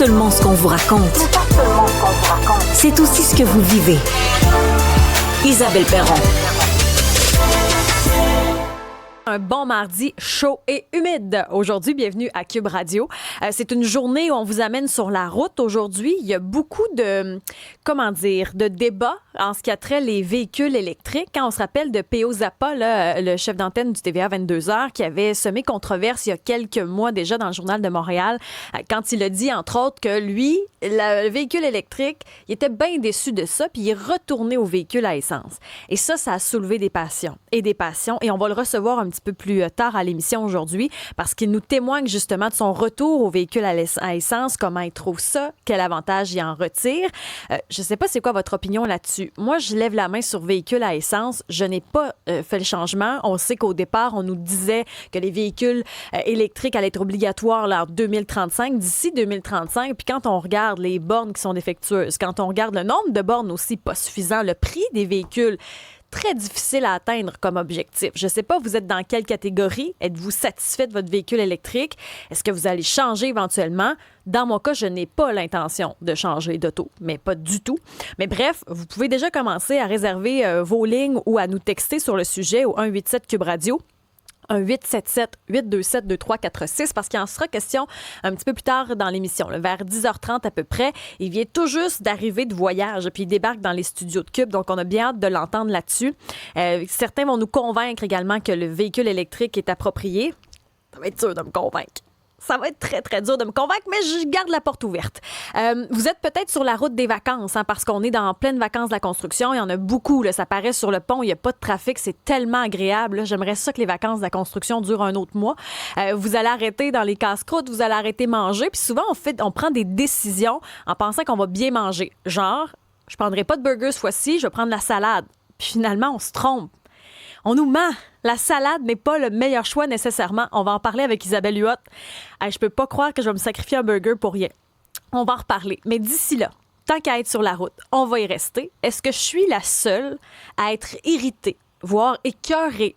Seulement ce qu'on vous raconte. C'est aussi ce que vous vivez. Isabelle Perron. Un bon mardi chaud et humide. Aujourd'hui, bienvenue à Cube Radio. C'est une journée où on vous amène sur la route. Aujourd'hui, il y a beaucoup de débats en ce qui a trait les véhicules électriques. Quand on se rappelle de P.O. Zappa, là, le chef d'antenne du TVA 22h, qui avait semé controverse il y a quelques mois déjà dans le Journal de Montréal, quand il a dit, entre autres, que lui, le véhicule électrique, il était bien déçu de ça, puis il est retourné au véhicule à essence. Et ça a soulevé des passions. Et on va le recevoir un petit peu plus tard à l'émission aujourd'hui parce qu'il nous témoigne justement de son retour au véhicule à essence, comment il trouve ça, quel avantage il en retire. Je ne sais pas c'est quoi votre opinion là-dessus. Moi, je lève la main sur véhicule à essence. Je n'ai pas fait le changement. On sait qu'au départ, on nous disait que les véhicules électriques allaient être obligatoires là, en 2035, d'ici 2035. Puis quand on regarde les bornes qui sont défectueuses, quand on regarde le nombre de bornes aussi pas suffisant, le prix des véhicules, très difficile à atteindre comme objectif. Je ne sais pas, vous êtes dans quelle catégorie? Êtes-vous satisfait de votre véhicule électrique? Est-ce que vous allez changer éventuellement? Dans mon cas, je n'ai pas l'intention de changer d'auto, mais pas du tout. Mais bref, vous pouvez déjà commencer à réserver vos lignes ou à nous texter sur le sujet au 187 Cube Radio. 1-877-827-2346 parce qu'il en sera question un petit peu plus tard dans l'émission, là, vers 10h30 à peu près. Il vient tout juste d'arriver de voyage puis il débarque dans les studios de Cube, donc on a bien hâte de l'entendre là-dessus. Certains vont nous convaincre également que le véhicule électrique est approprié. Ça va être dur de me convaincre. Ça va être très, très dur de me convaincre, mais je garde la porte ouverte. Vous êtes peut-être sur la route des vacances, hein, parce qu'on est dans pleine vacances de la construction. Il y en a beaucoup. Là, ça paraît sur le pont. Il n'y a pas de trafic. C'est tellement agréable. Là. J'aimerais ça que les vacances de la construction durent un autre mois. Vous allez arrêter dans les casse-croûtes. Vous allez arrêter manger. Puis souvent, on prend des décisions en pensant qu'on va bien manger. Genre, je ne prendrai pas de burger ce fois-ci. Je vais prendre la salade. Puis finalement, on se trompe. On nous ment. La salade n'est pas le meilleur choix nécessairement. On va en parler avec Isabelle Huot. Je peux pas croire que je vais me sacrifier un burger pour rien. On va en reparler. Mais d'ici là, tant qu'à être sur la route, on va y rester. Est-ce que je suis la seule à être irritée, voire écœurée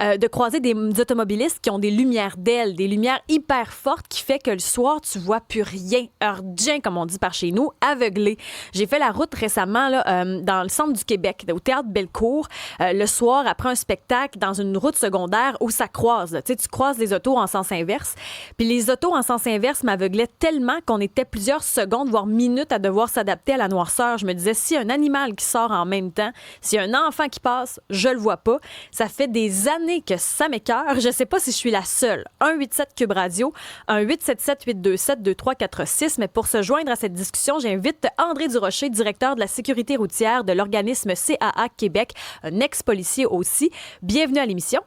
de croiser des automobilistes qui ont des lumières d'ailes, des lumières hyper fortes qui fait que le soir, tu vois plus rien. Urdien, comme on dit par chez nous, aveuglé. J'ai fait la route récemment là, dans le centre du Québec, au Théâtre Bellecour, le soir, après un spectacle, dans une route secondaire où ça croise. Tu sais, tu croises les autos en sens inverse. Puis les autos en sens inverse m'aveuglaient tellement qu'on était plusieurs secondes, voire minutes à devoir s'adapter à la noirceur. Je me disais, s'il y a un animal qui sort en même temps, s'il y a un enfant qui passe, je le vois pas. Ça fait des années que ça m'écoeure. Je sais pas si je suis la seule. 187 Cube Radio, 1-877-827-2346. Mais pour se joindre à cette discussion, j'invite André Durocher, directeur de la sécurité routière de l'organisme CAA Québec, un ex-policier aussi. Bienvenue à l'émission.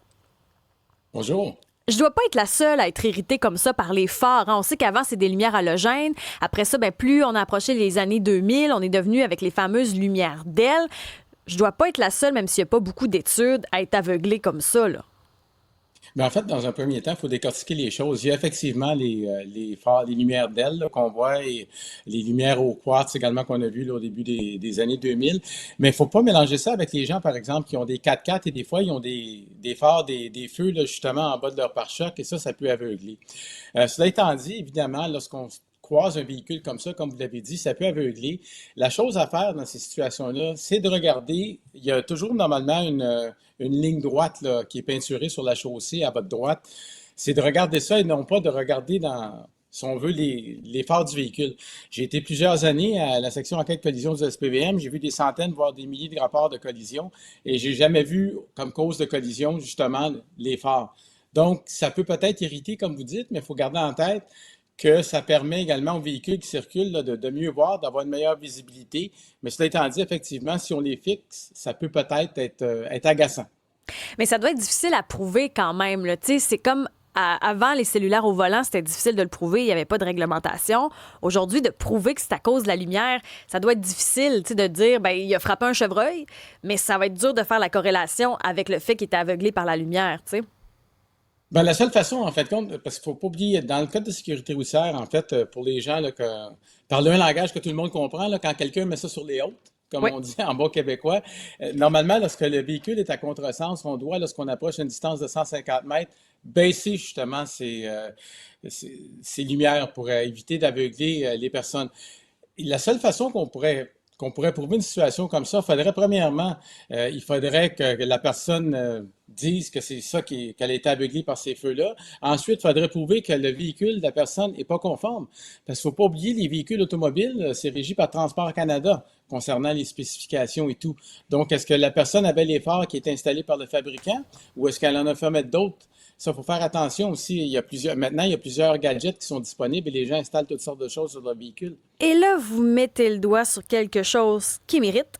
Bonjour. Je dois pas être la seule à être irritée comme ça par les phares. Hein. On sait qu'avant, c'est des lumières halogènes. Après ça, plus on a approché les années 2000, on est devenu avec les fameuses lumières d'ailes. Je dois pas être la seule, même s'il n'y a pas beaucoup d'études, à être aveuglée comme ça, là. En fait, dans un premier temps, il faut décortiquer les choses. Il y a effectivement les phares, les lumières d'aile là, qu'on voit et les lumières au quartz également qu'on a vues là, au début des années 2000. Mais il ne faut pas mélanger ça avec les gens, par exemple, qui ont des 4x4 et des fois, ils ont des phares, des feux là, justement en bas de leur pare-choc et ça peut aveugler. Cela étant dit, évidemment, lorsqu'on croise un véhicule comme ça, comme vous l'avez dit, ça peut aveugler. La chose à faire dans ces situations-là, c'est de regarder, il y a toujours normalement une ligne droite là, qui est peinturée sur la chaussée à votre droite. C'est de regarder ça et non pas de regarder dans, si on veut, les phares du véhicule. J'ai été plusieurs années à la section enquête collision du SPVM. J'ai vu des centaines, voire des milliers de rapports de collision et j'ai jamais vu comme cause de collision, justement, les phares. Donc, ça peut peut-être irriter, comme vous dites, mais il faut garder en tête que ça permet également aux véhicules qui circulent là, de mieux voir, d'avoir une meilleure visibilité. Mais cela étant dit, effectivement, si on les fixe, ça peut peut-être être agaçant. Mais ça doit être difficile à prouver quand même. Tu sais, c'est comme avant les cellulaires au volant, c'était difficile de le prouver, il n'y avait pas de réglementation. Aujourd'hui, de prouver que c'est à cause de la lumière, ça doit être difficile de dire il a frappé un chevreuil, mais ça va être dur de faire la corrélation avec le fait qu'il était aveuglé par la lumière, tu sais. La seule façon, en fait, parce qu'il ne faut pas oublier, dans le code de sécurité routière, en fait, pour les gens, là, parler un langage que tout le monde comprend, là, quand quelqu'un met ça sur les hautes, comme Oui. on dit en bon québécois. Normalement, lorsque le véhicule est à contresens, on doit, lorsqu'on approche une distance de 150 mètres, baisser justement ces lumières pour éviter d'aveugler les personnes. La seule façon qu'on pourrait prouver une situation comme ça, premièrement, il faudrait que la personne dise que c'est ça qu'elle a été aveuglée par ces feux-là. Ensuite, il faudrait prouver que le véhicule de la personne n'est pas conforme. Parce qu'il ne faut pas oublier, les véhicules automobiles, c'est régi par Transport Canada concernant les spécifications et tout. Donc, est-ce que la personne avait les phares qui étaient installés par le fabricant ou est-ce qu'elle en a fait mettre d'autres? Ça, il faut faire attention aussi. Maintenant, il y a plusieurs gadgets qui sont disponibles et les gens installent toutes sortes de choses sur leur véhicule. Et là, vous mettez le doigt sur quelque chose qui mérite.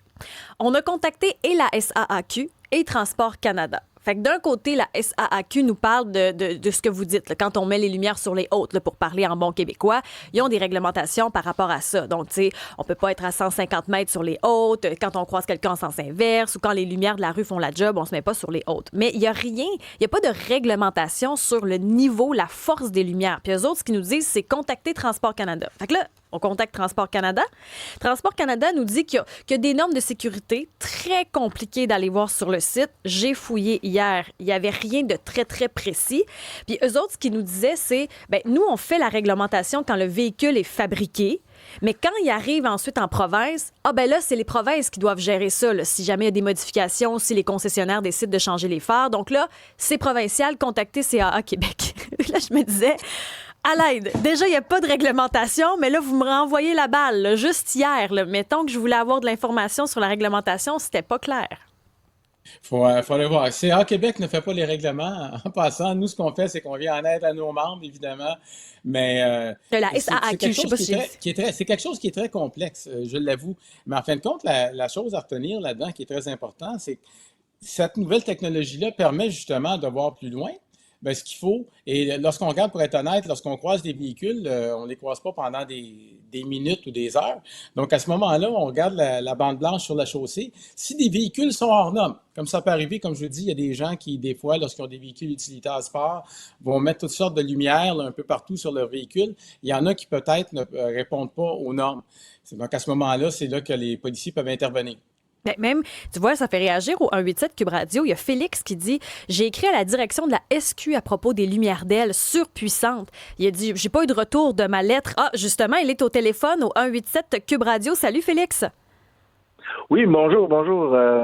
On a contacté et la SAAQ et Transport Canada. Fait que d'un côté, la SAAQ nous parle de ce que vous dites, là, quand on met les lumières sur les hautes, là, pour parler en bon québécois, ils ont des réglementations par rapport à ça. Donc, tu sais, on peut pas être à 150 mètres sur les hautes, quand on croise quelqu'un en sens inverse ou quand les lumières de la rue font la job, on se met pas sur les hautes. Mais il y a rien, il y a pas de réglementation sur le niveau, la force des lumières. Puis eux autres, ce qu'ils nous disent, c'est contacter Transport Canada. Fait que là, on contacte Transport Canada. Transport Canada nous dit qu'il y a des normes de sécurité très compliquées d'aller voir sur le site. J'ai fouillé hier. Il n'y avait rien de très, très précis. Puis eux autres, ce qu'ils nous disaient, c'est, nous, on fait la réglementation quand le véhicule est fabriqué. Mais quand il arrive ensuite en province, là, c'est les provinces qui doivent gérer ça. Là, si jamais il y a des modifications, si les concessionnaires décident de changer les phares. Donc là, c'est provincial, contactez CAA Québec. Là, je me disais... À l'aide. Déjà, il n'y a pas de réglementation, mais là, vous me renvoyez la balle. Là, juste hier, là, mettons que je voulais avoir de l'information sur la réglementation, c'était pas clair. Faut aller voir. CA Québec ne fait pas les règlements. En passant, nous, ce qu'on fait, c'est qu'on vient en aide à nos membres, évidemment. Mais De la c'est SAAQ, quelque je sais chose pas qui si... est c'est quelque chose qui est très complexe, je l'avoue. Mais en fin de compte, la chose à retenir là-dedans qui est très importante, c'est que cette nouvelle technologie-là permet justement de voir plus loin. Ben, ce qu'il faut, et lorsqu'on regarde, pour être honnête, lorsqu'on croise des véhicules, on ne les croise pas pendant des minutes ou des heures. Donc, à ce moment-là, on regarde la bande blanche sur la chaussée. Si des véhicules sont hors normes, comme ça peut arriver, comme je vous dis, il y a des gens qui, des fois, lorsqu'ils ont des véhicules utilitaires sport, vont mettre toutes sortes de lumières là, un peu partout sur leur véhicule. Il y en a qui peut-être ne répondent pas aux normes. Donc, à ce moment-là, c'est là que les policiers peuvent intervenir. Même, tu vois, ça fait réagir au 187 Cube Radio. Il y a Félix qui dit « J'ai écrit à la direction de la SQ à propos des lumières d'ailes surpuissantes. » Il a dit « J'ai pas eu de retour de ma lettre. » Ah, justement, il est au téléphone au 187 Cube Radio. Salut, Félix. Oui, bonjour,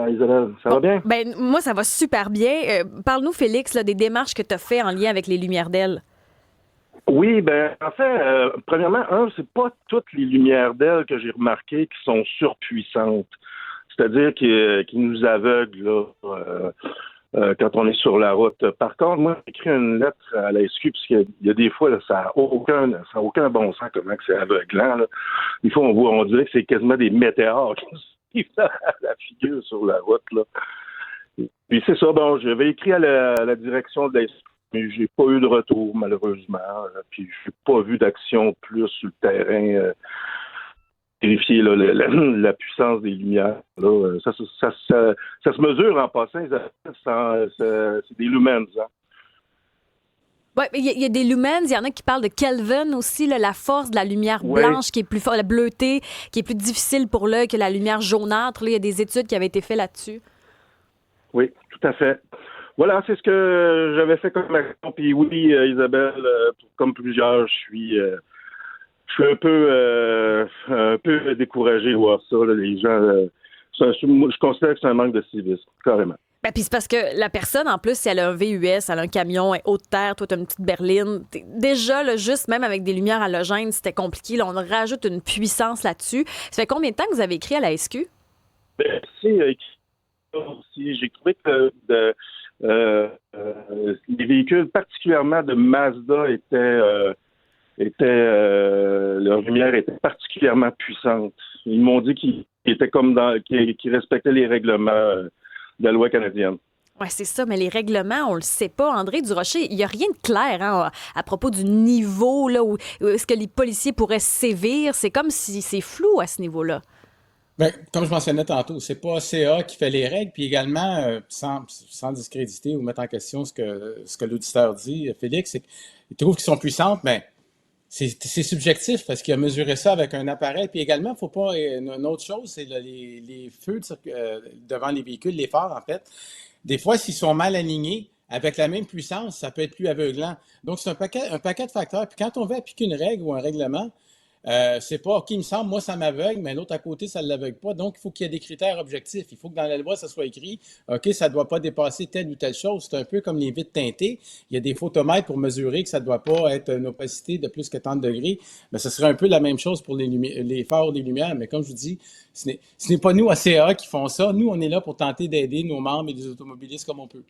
Isabelle. Ça va bien? Moi, ça va super bien. Parle-nous, Félix, là, des démarches que tu as fait en lien avec les lumières d'ailes. Oui, en fait, premièrement, c'est pas toutes les lumières d'ailes que j'ai remarquées qui sont surpuissantes. C'est-à-dire qui nous aveuglent là, quand on est sur la route. Par contre, moi, j'ai écrit une lettre à la SQ, parce qu'il y a des fois, là, ça n'a aucun bon sens comment que c'est aveuglant. Là. Des fois, on dirait que c'est quasiment des météores qui nous suivent la figure sur la route. Là. Puis c'est ça, j'avais écrit à la direction de la SQ, mais j'ai pas eu de retour, malheureusement. Puis j'ai pas vu d'action plus sur le terrain. Vérifier là, la puissance des lumières. Là. Ça se mesure en passant, c'est des lumens. Hein. Oui, il y a des lumens, il y en a qui parlent de Kelvin aussi, là, la force de la lumière blanche qui est plus forte, la bleuté, qui est plus difficile pour l'œil que la lumière jaunâtre. Là, il y a des études qui avaient été faites là-dessus. Oui, tout à fait. Voilà, c'est ce que j'avais fait comme action. Puis oui, Isabelle, comme plusieurs, je suis un peu découragé de voir ça. Là, les gens, je considère que c'est un manque de civisme, carrément. Puis c'est parce que la personne, en plus, si elle a un VUS, elle a un camion, elle est haute terre, toi, tu as une petite berline. Déjà, là, juste même avec des lumières halogènes, c'était compliqué. Là, on rajoute une puissance là-dessus. Ça fait combien de temps que vous avez écrit à la SQ? J'ai trouvé que les véhicules, particulièrement de Mazda, leur lumière était particulièrement puissante. Ils m'ont dit qu'ils étaient qu'ils respectaient les règlements de la loi canadienne. Oui, c'est ça, mais les règlements, on le sait pas. André Durocher, il n'y a rien de clair à propos du niveau là, où est-ce que les policiers pourraient sévir. C'est comme si c'est flou à ce niveau-là. Bien, comme je mentionnais tantôt, c'est pas CA qui fait les règles, puis également, sans discréditer ou mettre en question ce que l'auditeur dit, Félix, c'est qu'il trouve qu'ils sont puissantes, mais C'est subjectif parce qu'il a mesuré ça avec un appareil. Puis également, faut pas. Une autre chose, c'est les feux devant les véhicules, les phares, en fait. Des fois, s'ils sont mal alignés, avec la même puissance, ça peut être plus aveuglant. Donc, c'est un paquet de facteurs. Puis quand on veut appliquer une règle ou un règlement, c'est pas, OK, il me semble, moi, ça m'aveugle, mais l'autre à côté, ça ne l'aveugle pas. Donc, il faut qu'il y ait des critères objectifs. Il faut que dans la loi, ça soit écrit, OK, ça ne doit pas dépasser telle ou telle chose. C'est un peu comme les vitres teintées. Il y a des photomètres pour mesurer que ça ne doit pas être une opacité de plus que 30 degrés. Mais ce serait un peu la même chose pour les phares ou les lumières. Mais comme je vous dis, ce n'est pas nous, à CA, qui font ça. Nous, on est là pour tenter d'aider nos membres et les automobilistes comme on peut.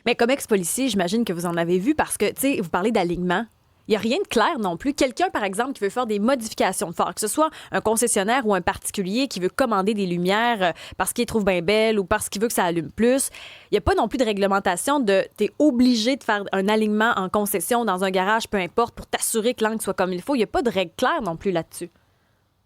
Mais comme ex-policier, j'imagine que vous en avez vu parce que, tu sais, vous parlez d'alignement. Il n'y a rien de clair non plus. Quelqu'un, par exemple, qui veut faire des modifications de phare, que ce soit un concessionnaire ou un particulier qui veut commander des lumières parce qu'il les trouve bien belles ou parce qu'il veut que ça allume plus, il n'y a pas non plus de réglementation de t'es obligé de faire un alignement en concession dans un garage, peu importe, pour t'assurer que l'angle soit comme il faut. Il n'y a pas de règle claire non plus là-dessus.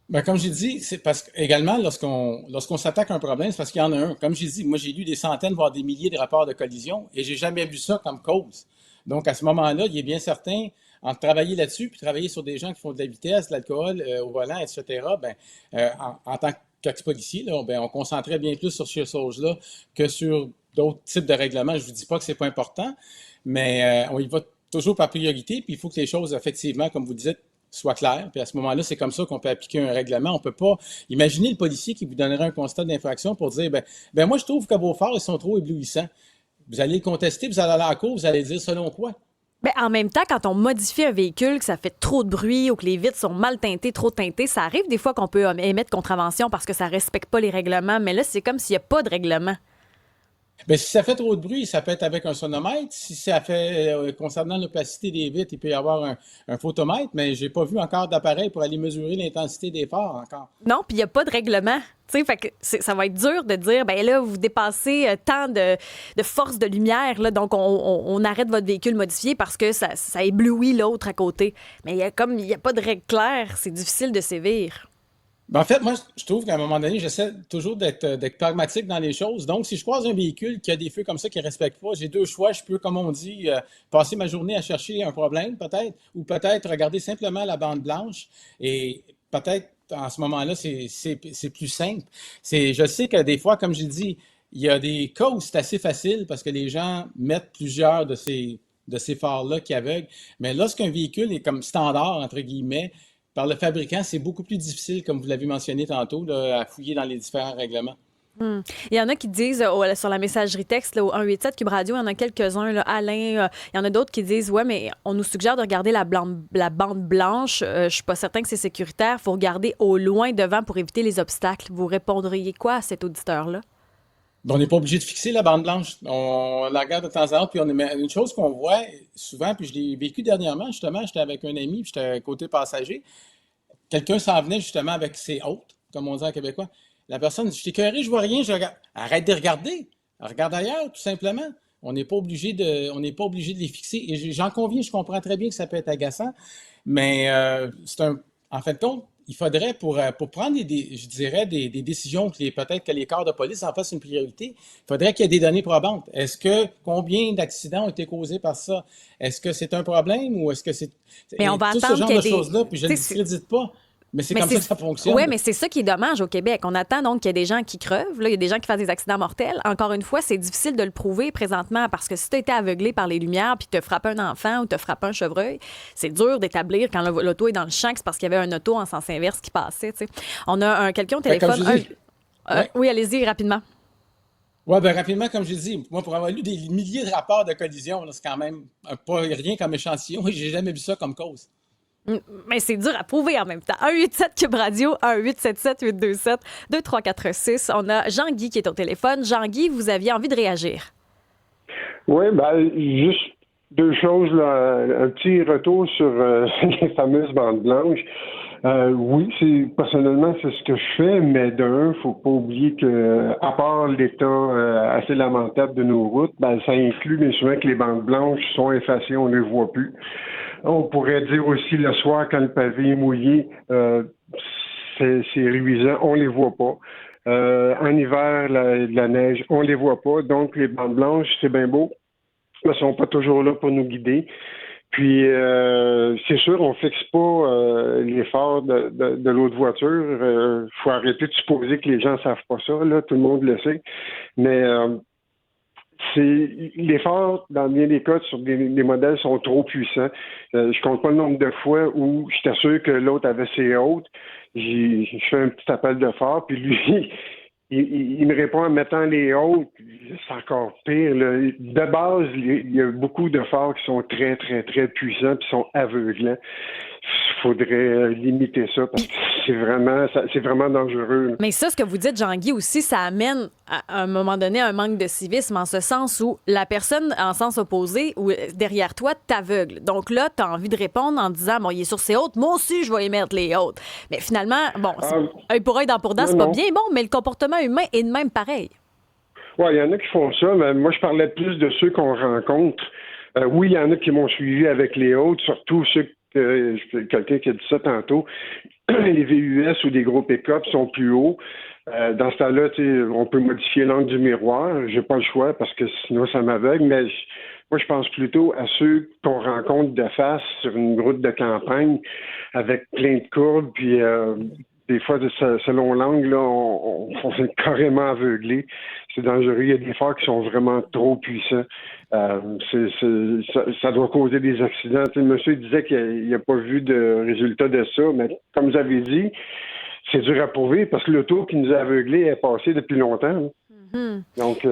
Ben, comme j'ai dit, c'est parce que également, lorsqu'on s'attaque à un problème, c'est parce qu'il y en a un. Comme j'ai dit, moi, j'ai lu des centaines, voire des milliers de rapports de collision et j'ai jamais vu ça comme cause. Donc, à ce moment-là, il est bien certain, en travailler là-dessus, puis travailler sur des gens qui font de la vitesse, de l'alcool au volant, etc., en tant qu'ex-policier, là, on concentrait bien plus sur ces choses-là que sur d'autres types de règlements. Je ne vous dis pas que c'est pas important, mais on y va toujours par priorité, puis il faut que les choses, effectivement, comme vous dites, soient claires. Puis à ce moment-là, c'est comme ça qu'on peut appliquer un règlement. On peut pas imaginer le policier qui vous donnerait un constat d'infraction pour dire, moi, je trouve que vos phares, ils sont trop éblouissants. Vous allez le contester, vous allez aller à la cour, vous allez dire selon quoi? Ben, en même temps, quand on modifie un véhicule, que ça fait trop de bruit ou que les vitres sont mal teintées, trop teintées, ça arrive des fois qu'on peut émettre contravention parce que ça respecte pas les règlements. Mais là, c'est comme s'il n'y a pas de règlement. Bien, si ça fait trop de bruit, ça peut être avec un sonomètre. Si ça fait, concernant l'opacité des vitres, il peut y avoir un photomètre, mais j'ai pas vu encore d'appareil pour aller mesurer l'intensité des phares encore. Non, puis il n'y a pas de règlement. Tu sais, fait que ça va être dur de dire, ben là, vous dépassez tant de force de lumière, là, donc on arrête votre véhicule modifié parce que ça éblouit l'autre à côté. Mais comme il n'y a pas de règle claire, c'est difficile de sévir. Ben, en fait, moi, je trouve qu'à un moment donné, j'essaie toujours d'être pragmatique dans les choses. Donc, si je croise un véhicule qui a des feux comme ça qui ne respecte pas, j'ai deux choix. Je peux, comme on dit, passer ma journée à chercher un problème, peut-être, ou peut-être regarder simplement la bande blanche. Et peut-être, en ce moment-là, c'est plus simple. Je sais que des fois, comme j'ai dit, il y a des cas où c'est assez facile parce que les gens mettent plusieurs de ces phares-là qui aveuglent. Mais lorsqu'un véhicule est comme standard, entre guillemets, par le fabricant, c'est beaucoup plus difficile, comme vous l'avez mentionné tantôt, là, à fouiller dans les différents règlements. Il y en a qui disent sur la messagerie texte là, au 187 Cube Radio, il y en a quelques-uns, là, Alain, il y en a d'autres qui disent ouais, mais on nous suggère de regarder la bande blanche. Je suis pas certain que c'est sécuritaire. Il faut regarder au loin devant pour éviter les obstacles. Vous répondriez quoi à cet auditeur-là? On n'est pas obligé de fixer la bande blanche. On la regarde de temps en temps. Puis mais une chose qu'on voit souvent, puis je l'ai vécu dernièrement, justement, j'étais avec un ami, puis j'étais côté passager. Quelqu'un s'en venait justement avec ses hôtes, comme on dit en québécois. La personne dit, je t'ai écœuré, je vois rien, je regarde. Arrête de regarder. Regarde ailleurs, tout simplement. On n'est pas obligé de les fixer. Et j'en conviens, je comprends très bien que ça peut être agaçant, mais en fin de compte, il faudrait, pour prendre, je dirais, des décisions, peut-être que les corps de police en fassent une priorité, il faudrait qu'il y ait des données probantes. Combien d'accidents ont été causés par ça? Est-ce que c'est un problème ou est-ce que c'est... Mais on va tout ce attendre genre qu'il y de ait choses-là, puis je ne le tu sais, discrédite pas. Mais c'est Mais comme ça que ça fonctionne. Oui, mais c'est ça qui est dommage au Québec. On attend donc qu'il y ait des gens qui crevent. Là, il y a des gens qui fassent des accidents mortels. Encore une fois, c'est difficile de le prouver présentement parce que si tu as été aveuglé par les lumières puis tu as frappé un enfant ou tu as frappé un chevreuil, c'est dur d'établir quand l'auto est dans le champ que c'est parce qu'il y avait un auto en sens inverse qui passait. Tu sais. On a quelqu'un au téléphone. Comme je dis, ouais. Oui, allez-y rapidement. Oui, bien rapidement, comme je dis, moi, pour avoir lu des milliers de rapports de collision, là, c'est quand même pas rien comme échantillon et j'ai jamais vu ça comme cause. Mais c'est dur à prouver en même temps. 187 Cube Radio, 1-877-827-2346. On a Jean-Guy qui est au téléphone. Jean-Guy, vous aviez envie de réagir. Oui, juste deux choses, là. Un petit retour sur les fameuses bandes blanches. Oui, personnellement, c'est ce que je fais, mais d'un, faut pas oublier que, à part l'état assez lamentable de nos routes, ça inclut bien souvent que les bandes blanches sont effacées, on ne les voit plus. On pourrait dire aussi le soir, quand le pavé est mouillé, c'est réduisant, on les voit pas. En hiver, la neige, on les voit pas. Donc, les bandes blanches, c'est bien beau, mais elles sont pas toujours là pour nous guider. Puis, c'est sûr, on fixe pas les phares de l'autre voiture. Faut arrêter de supposer que les gens savent pas ça, là. Tout le monde le sait. Mais les phares, dans bien des cas, sur des modèles, sont trop puissants. Je compte pas le nombre de fois où j'étais sûr que l'autre avait ses hautes. Je fais un petit appel de phare, puis lui, il me répond en mettant les hautes. C'est encore pire, là. De base, il y a beaucoup de phares qui sont très, très, très puissants puis sont aveuglants. Il faudrait limiter ça parce que c'est vraiment dangereux, là. Mais ça, ce que vous dites, Jean-Guy, aussi, ça amène à un moment donné un manque de civisme en ce sens où la personne en sens opposé ou derrière toi t'aveugle. Donc là, tu as envie de répondre en disant, bon, il est sur ses hautes, moi aussi, je vais émettre les hautes. Mais finalement, bon, œil pour œil, dent pour dent, c'est pas bien bon, mais le comportement humain est de même pareil. Oui, il y en a qui font ça, mais moi, je parlais plus de ceux qu'on rencontre. Oui, il y en a qui m'ont suivi avec les hautes, surtout ceux quelqu'un qui a dit ça tantôt, les VUS ou des gros pick-up sont plus hauts. Dans ce temps-là, on peut modifier l'angle du miroir. J'ai pas le choix parce que sinon ça m'aveugle, mais moi je pense plutôt à ceux qu'on rencontre de face sur une route de campagne avec plein de courbes, puis des fois, selon l'angle, là, on est carrément aveuglé. C'est dangereux. Il y a des phares qui sont vraiment trop puissants. Ça doit causer des accidents. Le monsieur disait qu'il n'a pas vu de résultat de ça, mais comme vous avez dit, c'est dur à prouver parce que l'auto qui nous a aveuglés est passée depuis longtemps. Mm-hmm. Donc...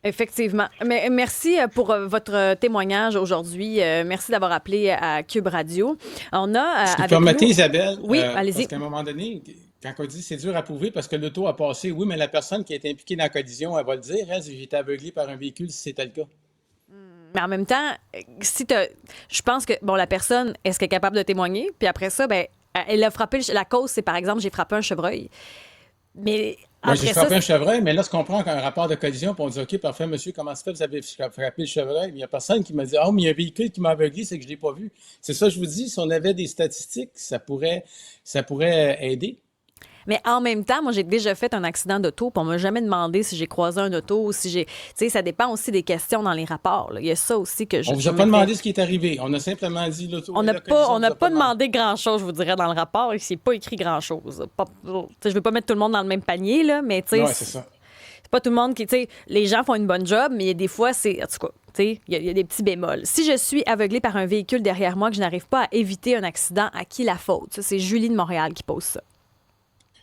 Effectivement. Mais merci pour votre témoignage aujourd'hui. Merci d'avoir appelé à Cube Radio. On a Si vous permettez, Isabelle, oui, allez-y. Parce qu'à un moment donné, quand on dit c'est dur à prouver parce que l'auto a passé, oui, mais la personne qui a été impliquée dans la collision, elle va le dire, si j'ai été aveuglée par un véhicule, si c'était le cas. Mais en même temps, je pense que la personne, est-ce qu'elle est capable de témoigner? Puis après ça, elle a frappé la cause, c'est par exemple, j'ai frappé un chevreuil. Mais moi, j'ai frappé un chevreuil, mais là, je comprends qu'un rapport de collision, puis on dit, OK, parfait, monsieur, comment ça fait, vous avez frappé le chevreuil? Mais il n'y a personne qui m'a dit, mais il y a un véhicule qui m'a aveuglé, c'est que je ne l'ai pas vu. C'est ça, je vous dis, si on avait des statistiques, ça pourrait aider. Mais en même temps, moi, j'ai déjà fait un accident d'auto, puis on m'a jamais demandé si j'ai croisé un auto ou si j'ai... Tu sais, ça dépend aussi des questions dans les rapports, là. Il y a ça aussi que je... On vous a pas demandé ce qui est arrivé. On a simplement dit l'auto. On n'a pas demandé grand-chose, je vous dirais, dans le rapport. Il s'est pas écrit grand-chose. Je veux pas mettre tout le monde dans le même panier, là, mais tu sais... Ouais, c'est ça. C'est pas tout le monde qui... Tu sais, les gens font une bonne job, mais des fois, c'est... En tout cas, tu sais, il y a des petits bémols. Si je suis aveuglée par un véhicule derrière moi, que je n'arrive pas à éviter un accident, à qui la faute? Ça, c'est Julie de Montréal qui pose ça.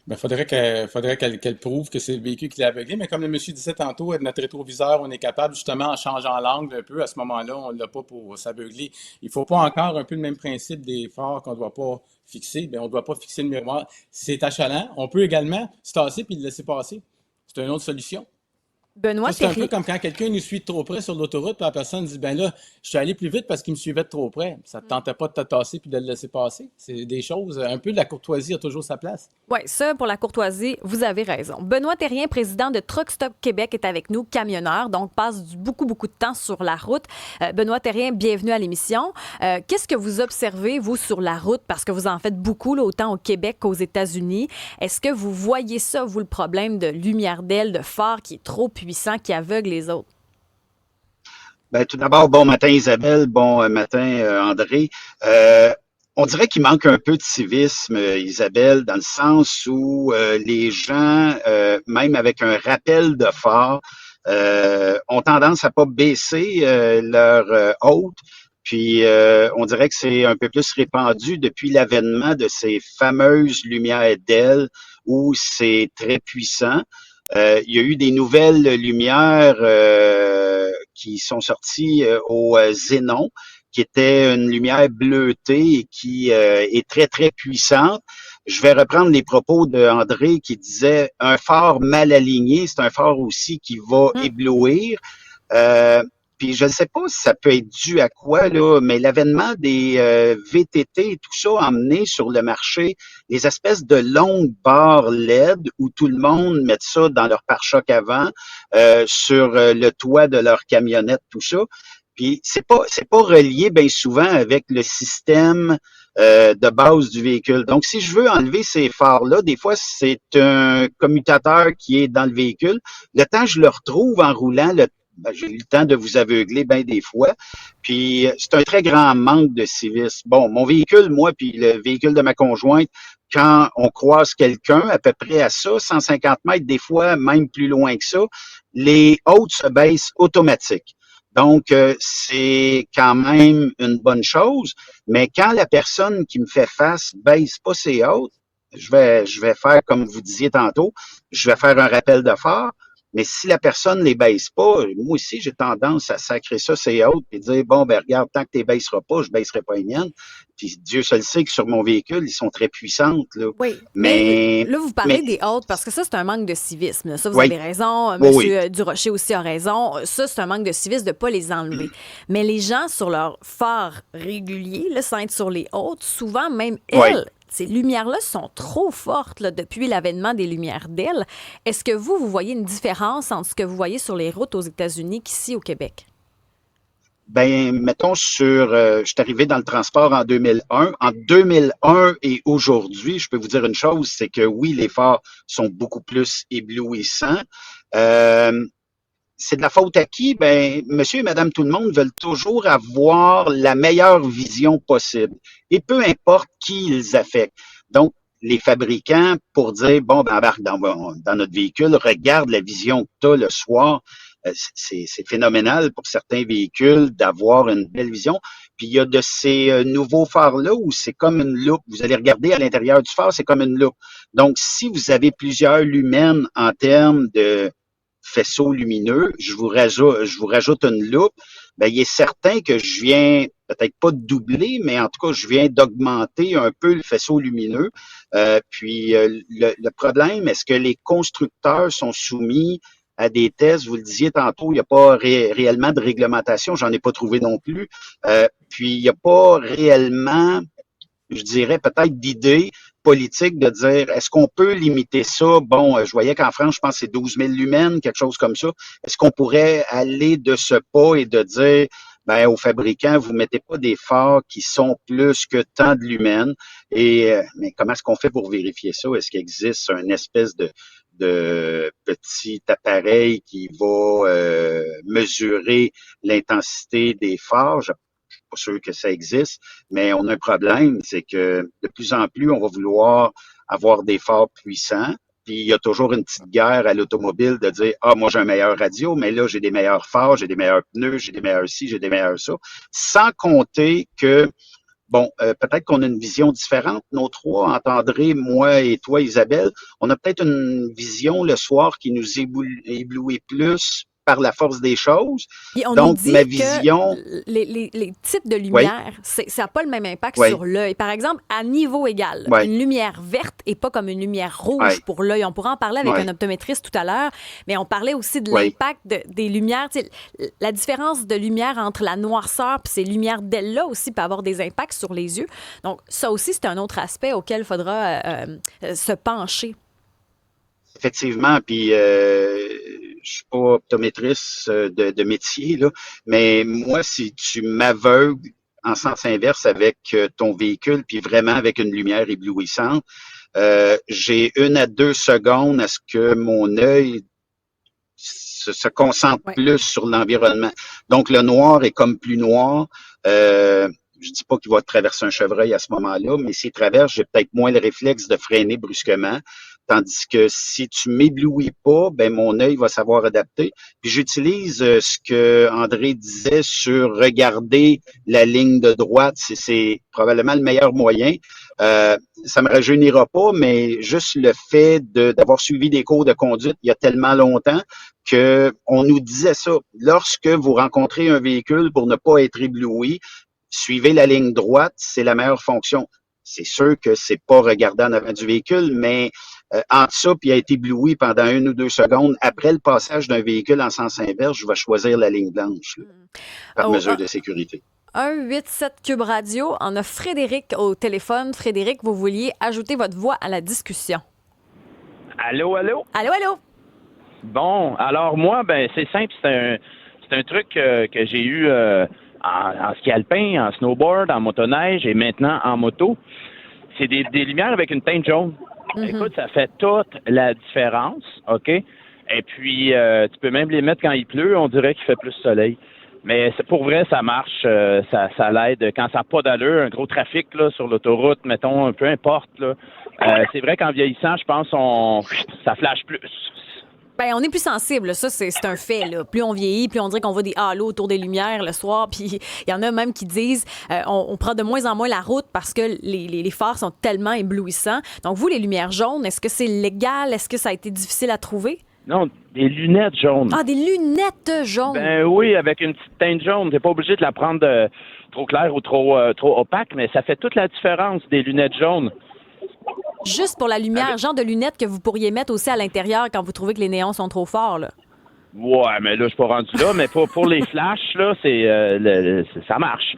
Il faudrait qu'elle prouve que c'est le véhicule qui l'a aveuglé. Mais comme le monsieur disait tantôt, notre rétroviseur, on est capable, justement, en changeant l'angle un peu, à ce moment-là, on ne l'a pas pour s'aveugler. Il ne faut pas encore un peu le même principe des phares qu'on ne doit pas fixer. Bien, on ne doit pas fixer le miroir. C'est achalant. On peut également se tasser puis le laisser passer. C'est une autre solution. Benoît C'est un peu comme quand quelqu'un nous suit trop près sur l'autoroute, puis la personne dit, là, je suis allé plus vite parce qu'il me suivait de trop près. Ça ne te tentait pas de te tasser puis de le laisser passer. C'est des choses, un peu de la courtoisie a toujours sa place. Oui, ça, pour la courtoisie, vous avez raison. Benoît Thérien, président de Truck Stop Québec, est avec nous, camionneur, donc passe beaucoup de temps sur la route. Benoît Thérien, bienvenue à l'émission. Qu'est-ce que vous observez, vous, sur la route? Parce que vous en faites beaucoup, là, autant au Québec qu'aux États-Unis. Est-ce que vous voyez ça, vous, le problème de lumière d'aile, de phare qui est trop puissant, qui aveugle les autres? Bien, tout d'abord, bon matin Isabelle, bon matin André. On dirait qu'il manque un peu de civisme, Isabelle, dans le sens où les gens, même avec un rappel de phare, ont tendance à pas baisser leur haute. Puis on dirait que c'est un peu plus répandu depuis l'avènement de ces fameuses lumières d'aile où c'est très puissant. Il y a eu des nouvelles lumières qui sont sorties au xénon, qui était une lumière bleutée et qui est très, très puissante. Je vais reprendre les propos de André qui disait « un phare mal aligné, c'est un phare aussi qui va éblouir ». Puis je ne sais pas si ça peut être dû à quoi, là, mais l'avènement des VTT et tout ça a amené sur le marché des espèces de longues barres LED où tout le monde met ça dans leur pare-choc avant, sur le toit de leur camionnette, tout ça. Puis c'est pas relié bien souvent avec le système de base du véhicule. Donc, si je veux enlever ces phares-là, des fois, c'est un commutateur qui est dans le véhicule. Le temps que je le retrouve en roulant, j'ai eu le temps de vous aveugler bien des fois. Puis c'est un très grand manque de civisme. Bon, mon véhicule, moi, puis le véhicule de ma conjointe, quand on croise quelqu'un, à peu près à ça, 150 mètres, des fois même plus loin que ça, les hôtes se baissent automatiques. Donc, c'est quand même une bonne chose, mais quand la personne qui me fait face baisse pas ses hôtes, je vais faire comme vous disiez tantôt, je vais faire un rappel de phare. Mais si la personne ne les baisse pas, moi aussi, j'ai tendance à sacrer ça, c'est haute, puis dire, bon, ben regarde, tant que tu les baisseras pas, je baisserai pas les miennes. Puis Dieu seul sait que sur mon véhicule, ils sont très puissantes, là. Oui, mais Mais, là, vous parlez des hautes parce que ça, c'est un manque de civisme. Ça, vous oui, avez raison. oui, oui. Monsieur Durocher aussi a raison. Ça, c'est un manque de civisme de ne pas les enlever. Mais les gens, sur leur phare régulier, là, sans être sur les hautes, souvent, même Oui. elles, ces lumières-là sont trop fortes là, depuis l'avènement des lumières d'ailes. Est-ce que vous voyez une différence entre ce que vous voyez sur les routes aux États-Unis qu'ici au Québec? Ben, mettons je suis arrivé dans le transport en 2001. En 2001 et aujourd'hui, je peux vous dire une chose, c'est que oui, les phares sont beaucoup plus éblouissants. Euh, c'est de la faute à qui? Ben, monsieur et madame tout le monde veulent toujours avoir la meilleure vision possible. Et peu importe qui ils affectent. Donc, les fabricants, pour dire, bon, ben, embarque dans notre véhicule, regarde la vision que tu as le soir. C'est phénoménal pour certains véhicules d'avoir une belle vision. Puis il y a de ces nouveaux phares-là où c'est comme une loupe. Vous allez regarder à l'intérieur du phare, c'est comme une loupe. Donc, si vous avez plusieurs lumens en termes de faisceau lumineux, je vous rajoute une loupe, ben, il est certain que je viens, peut-être pas de doubler, mais en tout cas, je viens d'augmenter un peu le faisceau lumineux. Le problème, est-ce que les constructeurs sont soumis à des tests? Vous le disiez tantôt, il n'y a pas réellement de réglementation, j'en ai pas trouvé non plus. Puis, il n'y a pas réellement, je dirais, peut-être d'idée politique de dire, est-ce qu'on peut limiter ça? Bon, je voyais qu'en France, je pense que c'est 12 000 lumens, quelque chose comme ça. Est-ce qu'on pourrait aller de ce pas et de dire, ben, aux fabricants, vous mettez pas des phares qui sont plus que tant de lumens. Mais comment est-ce qu'on fait pour vérifier ça? Est-ce qu'il existe une espèce de petit appareil qui va mesurer l'intensité des phares? Pas sûr que ça existe, mais on a un problème, c'est que de plus en plus, on va vouloir avoir des phares puissants. Puis il y a toujours une petite guerre à l'automobile de dire, ah, moi j'ai un meilleur radio, mais là j'ai des meilleurs phares, j'ai des meilleurs pneus, j'ai des meilleurs ci, j'ai des meilleurs ça. Sans compter que, bon, peut-être qu'on a une vision différente. Nos trois, André, moi et toi, Isabelle, on a peut-être une vision le soir qui nous éblouit plus par la force des choses. Puis on nous Donc, dit ma que vision, les types de oui, lumière, ça n'a pas le même impact oui, sur l'œil. Par exemple, à niveau égal, oui, une lumière verte n'est pas comme une lumière rouge oui, pour l'œil. On pourra en parler avec un oui, optométriste tout à l'heure, mais on parlait aussi de oui. l'impact des lumières. Tu sais, la différence de lumière entre la noirceur et ces lumières d'ailes-là aussi peut avoir des impacts sur les yeux. Donc, ça aussi, c'est un autre aspect auquel il faudra se pencher. Effectivement, puis je suis pas optométriste de métier, là, mais moi, si tu m'aveugles en sens inverse avec ton véhicule, puis vraiment avec une lumière éblouissante, j'ai 1 à 2 secondes à ce que mon œil se concentre Ouais. plus sur l'environnement. Donc, le noir est comme plus noir. Je dis pas qu'il va traverser un chevreuil à ce moment-là, mais s'il traverse, j'ai peut-être moins le réflexe de freiner brusquement. Tandis que si tu m'éblouis pas, ben mon œil va savoir adapter. Puis j'utilise ce que André disait sur regarder la ligne de droite. C'est probablement le meilleur moyen. Ça me rajeunira pas, mais juste le fait d'avoir suivi des cours de conduite il y a tellement longtemps que on nous disait ça. Lorsque vous rencontrez un véhicule pour ne pas être ébloui, suivez la ligne droite, c'est la meilleure fonction. C'est sûr que c'est pas regarder en avant du véhicule, mais entre ça puis être ébloui pendant 1 ou 2 secondes, après le passage d'un véhicule en sens inverse, je vais choisir la ligne blanche là, par Au mesure de sécurité. 187 Cube Radio, on a Frédéric au téléphone. Frédéric, vous vouliez ajouter votre voix à la discussion. Allô, allô? Allô, allô? Bon, alors moi, ben c'est simple, c'est un truc que j'ai eu en ski alpin, en snowboard, en motoneige et maintenant en moto. C'est des lumières avec une teinte jaune. Mm-hmm. Écoute, ça fait toute la différence, OK? Et puis, tu peux même les mettre quand il pleut, on dirait qu'il fait plus soleil. Mais c'est pour vrai, ça marche, ça l'aide. Quand ça n'a pas d'allure, un gros trafic là, sur l'autoroute, mettons, peu importe. Là, c'est vrai qu'en vieillissant, je pense ça flash plus. Ben, on est plus sensible, ça, c'est un fait. Là. Plus on vieillit, plus on dirait qu'on voit des halos autour des lumières le soir. Puis il y en a même qui disent on prend de moins en moins la route parce que les phares sont tellement éblouissants. Donc, vous, les lumières jaunes, est-ce que c'est légal? Est-ce que ça a été difficile à trouver? Non, des lunettes jaunes. Ah, des lunettes jaunes! Ben oui, avec une petite teinte jaune. T'es pas obligé de la prendre trop claire ou trop opaque, mais ça fait toute la différence des lunettes jaunes. Juste pour la lumière, genre de lunettes que vous pourriez mettre aussi à l'intérieur quand vous trouvez que les néons sont trop forts, là. Ouais, mais là, je suis pas rendu là, mais pour les flashs, là, ça marche.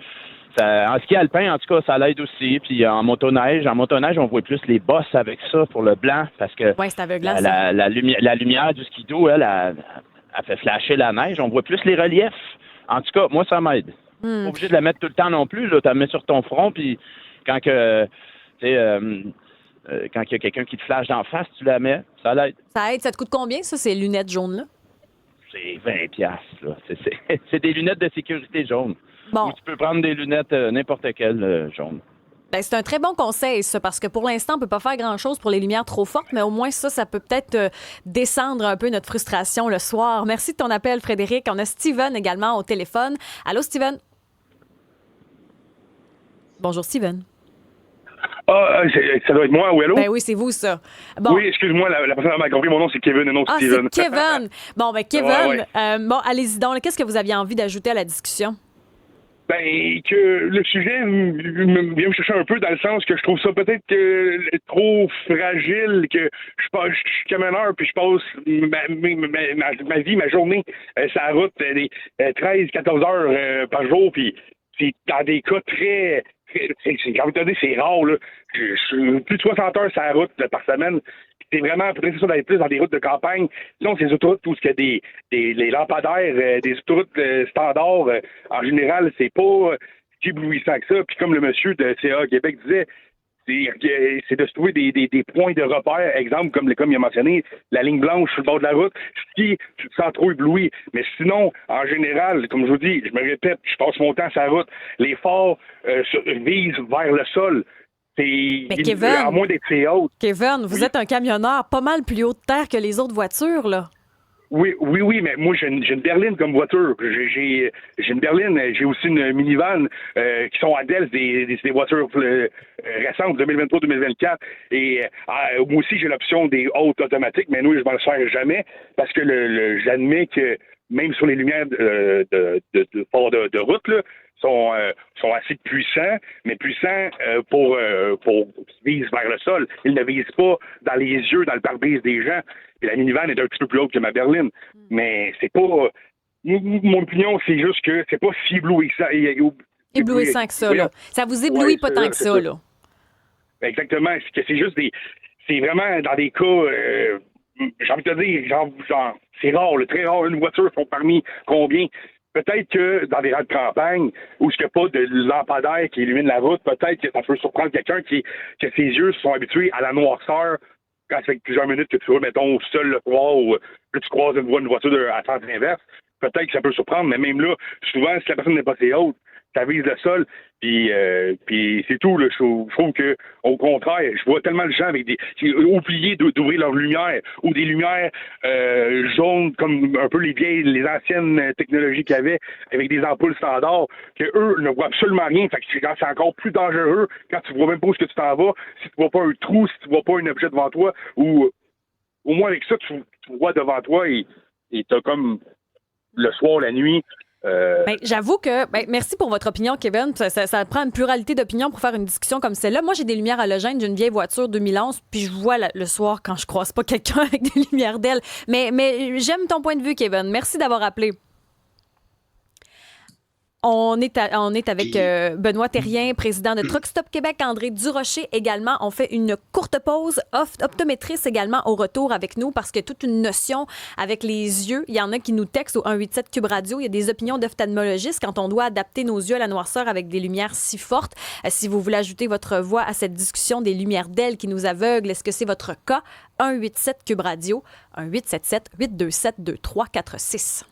En ski alpin, en tout cas, ça l'aide aussi. Puis en motoneige, on voit plus les bosses avec ça pour le blanc parce que c'est aveuglant, la lumière du skido, elle fait flasher la neige. On voit plus les reliefs. En tout cas, moi, ça m'aide. Pas obligé de la mettre tout le temps non plus. Là, tu la mets sur ton front, puis quand il y a quelqu'un qui te flash d'en face, tu la mets. Ça l'aide. Ça aide. Ça te coûte combien, ça, ces lunettes jaunes-là? C'est 20$, là. C'est des lunettes de sécurité jaunes. Bon. Ou tu peux prendre des lunettes n'importe quelles jaunes. Ben, c'est un très bon conseil, ça, parce que pour l'instant, on peut pas faire grand-chose pour les lumières trop fortes, mais au moins ça peut peut-être descendre un peu notre frustration le soir. Merci de ton appel, Frédéric. On a Steven également au téléphone. Allô, Steven? Bonjour, Steven. Ah, ça doit être moi, oui, allô? Ben oui, c'est vous, ça. Bon. Oui, excuse-moi, la personne m'a compris, mon nom c'est Kevin et non Steven. Ah, c'est Kevin! Bon, ben Kevin, ouais. bon, allez-y donc. Qu'est-ce que vous aviez envie d'ajouter à la discussion? Ben, que le sujet vient me chercher un peu dans le sens que je trouve ça peut-être trop fragile, que je suis camionneur puis je passe ma vie, ma journée sur la route, des 13-14 heures par jour, puis c'est dans des cas très... J'ai envie de te dire, c'est rare, là. Je suis plus de 60 heures sur la route par semaine. C'est vraiment peut-être ça d'aller plus dans des routes de campagne. Sinon, ces autoroutes où il y a des lampadaires, des autoroutes standards, en général, c'est pas si éblouissant que ça. Puis comme le monsieur de CA Québec disait, c'est de se trouver des points de repère. Exemple, comme il a mentionné, la ligne blanche sur le bord de la route, si tu te sens trop ébloui. Mais sinon, en général, comme je vous dis, je me répète, je passe mon temps sur la route. Les phares visent vers le sol. Mais Kevin, à moins d'être très haute. Kevin, vous êtes un camionneur pas mal plus haut de terre que les autres voitures, là. Oui, mais moi, j'ai une berline comme voiture. J'ai une berline, j'ai aussi une minivan qui sont à Delft, des voitures récentes, 2023-2024. Et moi aussi, j'ai l'option des hautes automatiques, mais nous, je m'en sers jamais parce que j'admets que même sur les lumières de route, là, sont assez puissants, mais puissants pour qu'ils visent vers le sol. Ils ne visent pas dans les yeux, dans le pare-brise des gens. Et la minivan est un petit peu plus haute que ma berline. Mais c'est pas... Mon opinion, c'est juste que c'est pas si éblouissant. Éblouissant que ça, là. Ça vous éblouit pas tant que ça, là. Exactement. C'est juste c'est vraiment dans des cas... j'ai envie de te dire, genre c'est rare, très rare. Une voiture sont parmi combien? Peut-être que dans des rangs de campagne où il n'y a pas de lampadaire qui illumine la route, peut-être que ça peut surprendre quelqu'un que ses yeux sont habitués à la noirceur quand ça fait plusieurs minutes que tu vois, mettons, seul le soir ou là, tu croises une voiture à sens inverse. Peut-être que ça peut surprendre, mais même là, souvent, si la personne n'est pas assez haute, ça vise le sol, puis c'est tout. Là. Je trouve que, au contraire, je vois tellement de gens qui ont oublié d'ouvrir leurs lumières ou des lumières jaunes comme un peu les anciennes technologies qu'il y avait avec des ampoules standards, que eux ne voient absolument rien. Fait que c'est encore plus dangereux quand tu vois même pas où est-ce que tu t'en vas, si tu vois pas un trou, si tu vois pas un objet devant toi, ou au moins avec ça, tu vois devant toi et t'as comme le soir, la nuit. J'avoue que, merci pour votre opinion, Kevin. Ça prend une pluralité d'opinions pour faire une discussion comme celle-là. Moi, j'ai des lumières halogènes, j'ai une vieille voiture 2011, puis je vois le soir quand je croise pas quelqu'un avec des lumières d'ailes. Mais j'aime ton point de vue, Kevin. Merci d'avoir appelé. On est avec Benoît Thérien, président de Truck Stop Québec, André Durocher également. On fait une courte pause. Optométriste également au retour avec nous parce que toute une notion avec les yeux. Il y en a qui nous textent au 187 Cube Radio. Il y a des opinions d'ophtalmologistes quand on doit adapter nos yeux à la noirceur avec des lumières si fortes. Si vous voulez ajouter votre voix à cette discussion des lumières d'ailes qui nous aveuglent, est-ce que c'est votre cas? 187 Cube Radio, 1877 827 2346.